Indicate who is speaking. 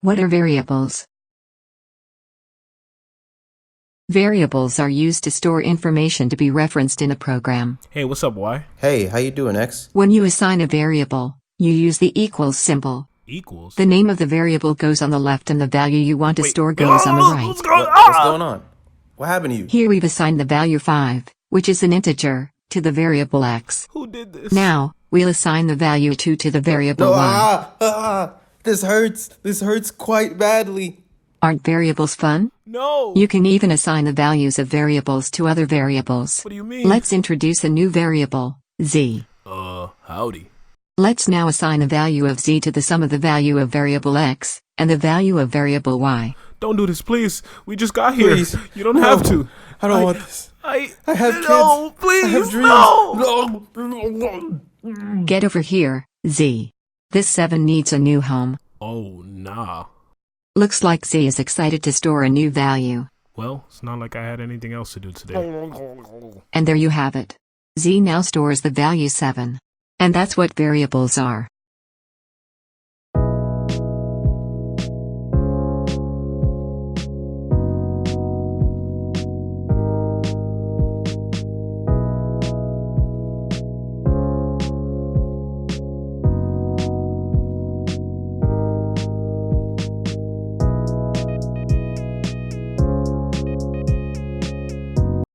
Speaker 1: What are variables? Variables are used to store information to be referenced in a program.
Speaker 2: Hey, what's up, Y?
Speaker 3: Hey, how you doing, X?
Speaker 1: When you assign a variable, you use the equals symbol.
Speaker 2: Equals?
Speaker 1: The name of the variable goes on the left and the value you want to store goes on the right.
Speaker 2: What's going
Speaker 3: What's going on? What happened to you?
Speaker 1: Here we've assigned the value 5, which is an integer, to the variable x.
Speaker 2: Who did this?
Speaker 1: Now, we'll assign the value 2 to the variable y.
Speaker 3: This hurts. This hurts quite badly.
Speaker 1: Aren't variables fun?
Speaker 2: No.
Speaker 1: You can even assign the values of variables to other variables.
Speaker 2: What do you mean?
Speaker 1: Let's introduce a new variable, z.
Speaker 2: Howdy.
Speaker 1: Let's now assign a value of z to the sum of the value of variable x and the value of variable y.
Speaker 2: Don't do this, please. We just got here.
Speaker 3: Please.
Speaker 2: You don't have to.
Speaker 3: I don't want this.
Speaker 2: I
Speaker 3: have kids.
Speaker 2: No, please.
Speaker 3: I have dreams.
Speaker 2: No.
Speaker 1: Get over here, z. This 7 needs a new home.
Speaker 2: Oh, nah.
Speaker 1: Looks like z is excited to store a new value.
Speaker 2: Well, it's not like I had anything else to do today.
Speaker 1: And there you have it. Z now stores the value 7. And that's what variables are.